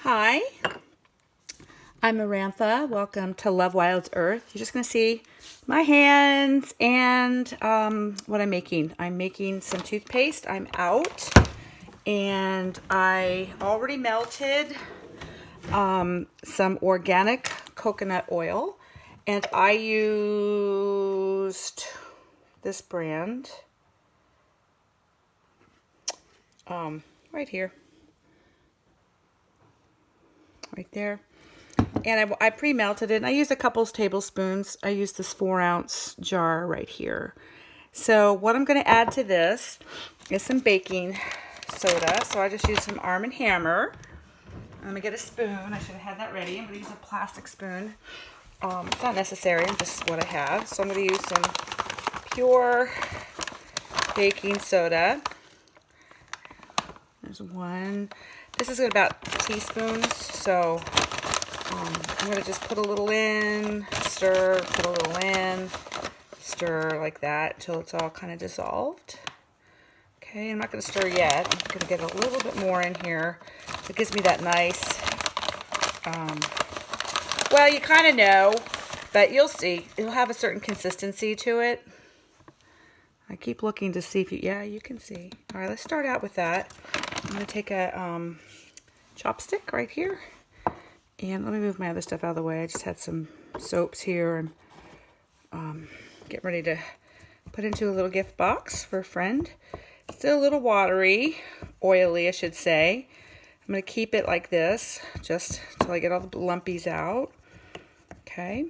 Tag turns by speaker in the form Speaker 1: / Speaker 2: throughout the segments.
Speaker 1: Hi, I'm Marantha. Welcome to Love Wild's Earth. You're just going to see my hands and what I'm making. I'm making some toothpaste. I'm out and I already melted some organic coconut oil, and I used this brand right here, right there. And I pre-melted it, and I used a couple of tablespoons. I used this 4-ounce jar right here. So what I'm going to add to this is some baking soda. So I just used some Arm & Hammer. I'm going to get a spoon. I should have had that ready. I'm going to use a plastic spoon. It's not necessary. It's just what I have. So I'm going to use some pure baking soda. There's one. This is about teaspoons. So I'm going to just put a little in, stir, put a little in, stir like that until it's all kind of dissolved. Okay, I'm not going to stir yet. I'm going to get a little bit more in here. It gives me that nice, well, you kind of know, but you'll see. It'll have a certain consistency to it. I keep looking to see if you, yeah, you can see. All right, let's start out with that. I'm going to take a chopstick right here. And let me move my other stuff out of the way. I just had some soaps here and getting ready to put into a little gift box for a friend. Still a little watery, oily, I should say. I'm going to keep it like this just until I get all the lumpies out. Okay.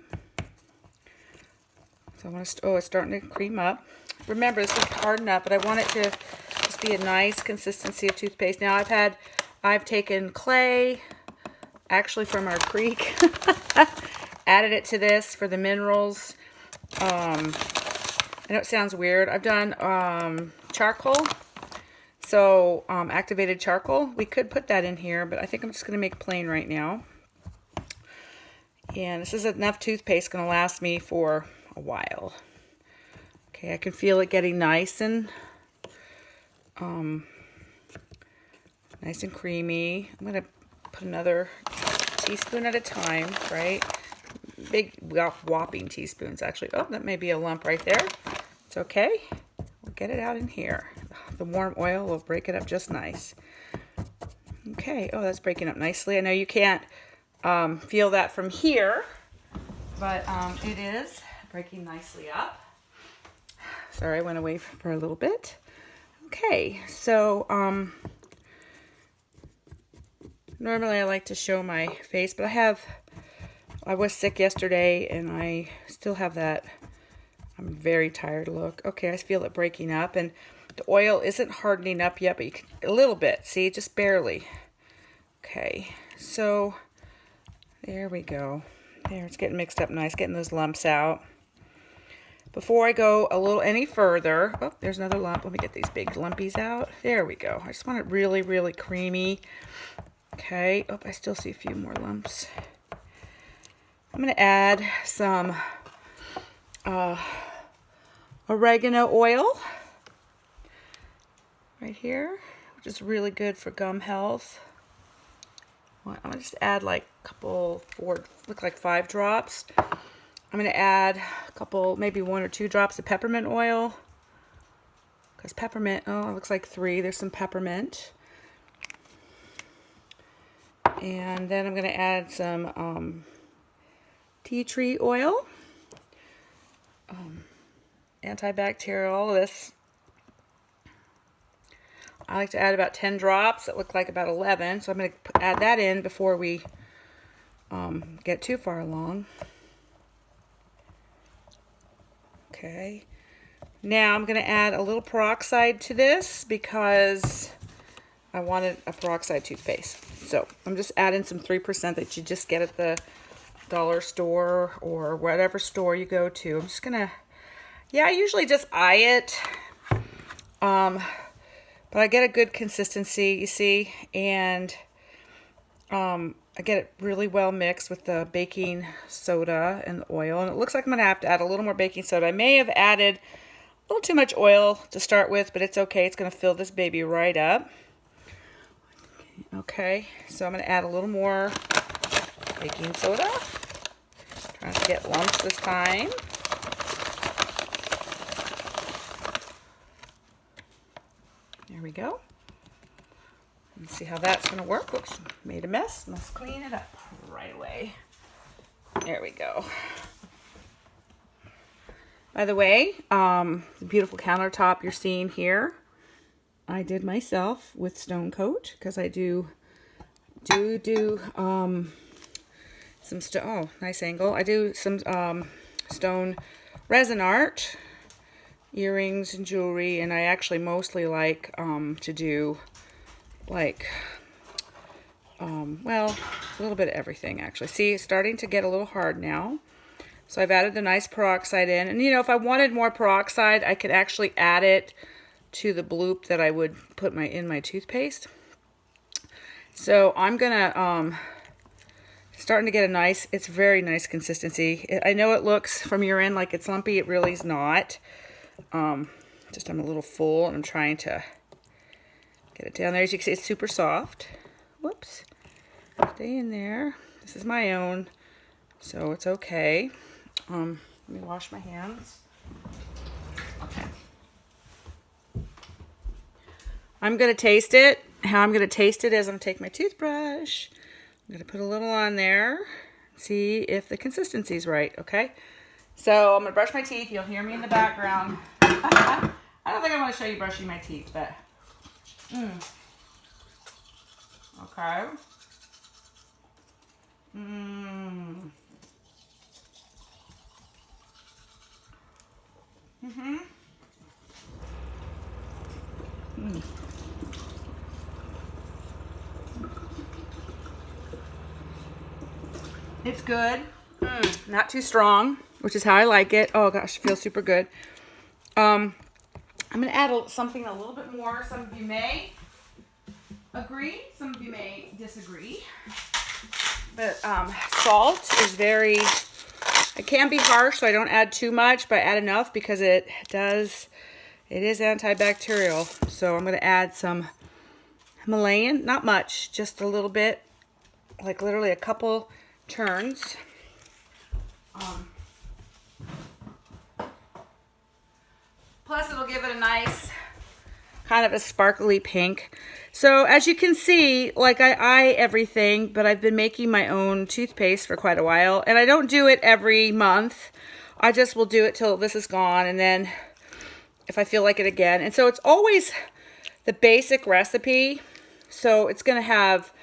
Speaker 1: So I want to, oh, it's starting to cream up. Remember, this is harden up, but I want it to just be a nice consistency of toothpaste. Now I've taken clay, actually from our creek, added it to this for the minerals. I know it sounds weird. I've done charcoal, so activated charcoal. We could put that in here, but I think I'm just going to make plain right now. And this is enough toothpaste, going to last me for a while. Okay, I can feel it getting nice and creamy. I'm going to put another teaspoon at a time, right? Big whopping teaspoons, actually. Oh, that may be a lump right there. It's okay. We'll get it out in here. The warm oil will break it up just nice. Okay. Oh, that's breaking up nicely. I know you can't feel that from here, but it is breaking nicely up. Sorry, I went away for a little bit. Okay, so normally I like to show my face, but I was sick yesterday and I still have that I'm very tired look. Okay, I feel it breaking up, and the oil isn't hardening up yet, but you can, a little bit, see, just barely. Okay, so there we go. There, it's getting mixed up nice, getting those lumps out. Before I go a little any further, oh, there's another lump. Let me get these big lumpies out. There we go. I just want it really, really creamy. Okay. Oh, I still see a few more lumps. I'm going to add some oregano oil right here, which is really good for gum health. I'm going to just add like a couple, look like 5 drops. I'm going to add a couple, maybe 1 or 2 drops of peppermint oil. Because peppermint, oh, it looks like 3. There's some peppermint. And then I'm going to add some tea tree oil. Antibacterial, all of this. I like to add about 10 drops. That look like about 11. So I'm going to add that in before we get too far along. Okay, now I'm going to add a little peroxide to this because I wanted a peroxide toothpaste. So I'm just adding some 3% that you just get at the dollar store or whatever store you go to. I'm just going to, yeah, I usually just eye it, but I get a good consistency, you see, and I get it really well mixed with the baking soda and the oil. And it looks like I'm going to have to add a little more baking soda. I may have added a little too much oil to start with, but it's okay. It's going to fill this baby right up. Okay, so I'm going to add a little more baking soda. Trying to get lumps this time. There we go. Let's see how that's going to work. Whoops, made a mess. Let's clean it up right away. There we go. By the way, the beautiful countertop you're seeing here, I did myself with stone coat because I do some oh, nice angle. I do some stone resin art, earrings and jewelry, and I actually mostly like to do like well, a little bit of everything actually. See, it's starting to get a little hard now. So I've added the nice peroxide in, and you know, if I wanted more peroxide, I could actually add it to the bloop that I would put in my toothpaste. So I'm gonna starting to get a nice, it's very nice consistency. I know it looks from your end like it's lumpy. It really is not. Just I'm a little full and I'm trying to get it down there. As you can see, it's super soft. Whoops. Stay in there. This is my own, so it's okay. Let me wash my hands. Okay. I'm going to taste it. How I'm going to taste it is I'm going to take my toothbrush. I'm going to put a little on there. See if the consistency is right, okay? So I'm going to brush my teeth. You'll hear me in the background. I don't think I want to show you brushing my teeth, but... Okay. It's good. Not too strong, which is how I like it. Oh gosh, it feels super good. I'm going to add something a little bit more. Some of you may agree, some of you may disagree. But salt is it can be harsh, so I don't add too much, but I add enough because it is antibacterial. So I'm going to add some Himalayan, not much, just a little bit, like literally a couple turns. Plus it'll give it a nice kind of a sparkly pink. So as you can see, like I eye everything, but I've been making my own toothpaste for quite a while, and I don't do it every month. I just will do it till this is gone, and then if I feel like it again. And so it's always the basic recipe. So it's going to have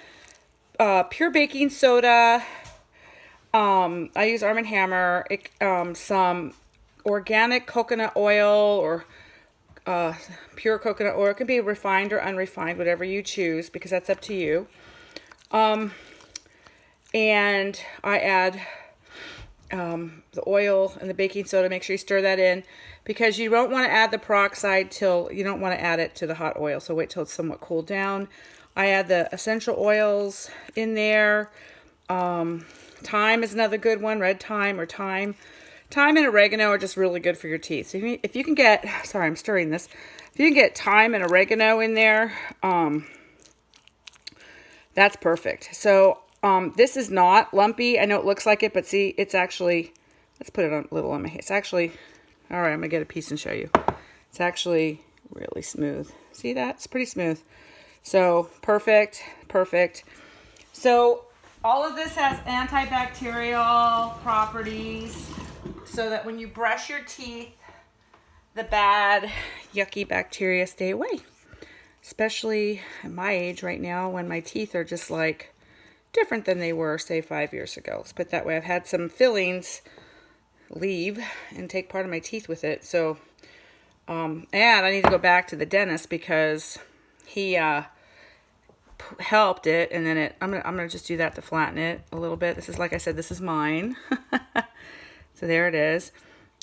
Speaker 1: pure baking soda. I use Arm & Hammer, some organic coconut oil or pure coconut oil. It can be refined or unrefined, whatever you choose, because that's up to you. And I add the oil and the baking soda. Make sure you stir that in, because you don't want to add the peroxide you don't want to add it to the hot oil. So wait till it's somewhat cooled down. I add the essential oils in there. Thyme is another good one, red thyme or thyme. Thyme and oregano are just really good for your teeth. So if you can get, sorry, I'm stirring this. If you can get thyme and oregano in there, that's perfect. So this is not lumpy. I know it looks like it, but see, it's actually, let's put it a little on my hand. It's actually, all right, I'm going to get a piece and show you. It's actually really smooth. See that? It's pretty smooth. So perfect, perfect. So all of this has antibacterial properties so that when you brush your teeth, the bad, yucky bacteria stay away. Especially at my age right now when my teeth are just like different than they were, say, 5 years ago. Let's put it that way. I've had some fillings leave and take part of my teeth with it. So, and I need to go back to the dentist because he helped it, and then I'm gonna just do that to flatten it a little bit. This is, like I said, this is mine. So there it is.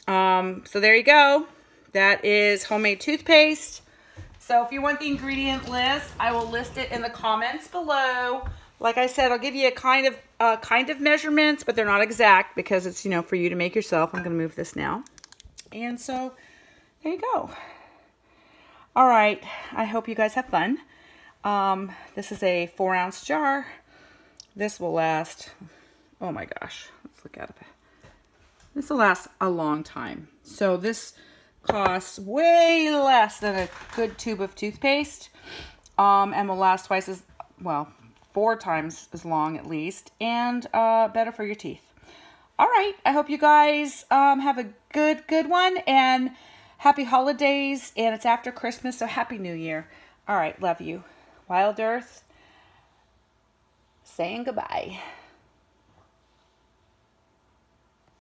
Speaker 1: So there you go. That is homemade toothpaste. So if you want the ingredient list, I will list it in the comments below. Like I said, I'll give you a kind of measurements, but they're not exact because it's, for you to make yourself. I'm going to move this now. And so there you go. All right. I hope you guys have fun. This is a 4-ounce jar. This will last, oh my gosh, let's look at it. This will last a long time. So this costs way less than a good tube of toothpaste, and will last twice as, well, 4 times as long at least, and better for your teeth. All right, I hope you guys have a good one, and happy holidays, and it's after Christmas, so happy New Year. All right, love you. Wild Earth, saying goodbye.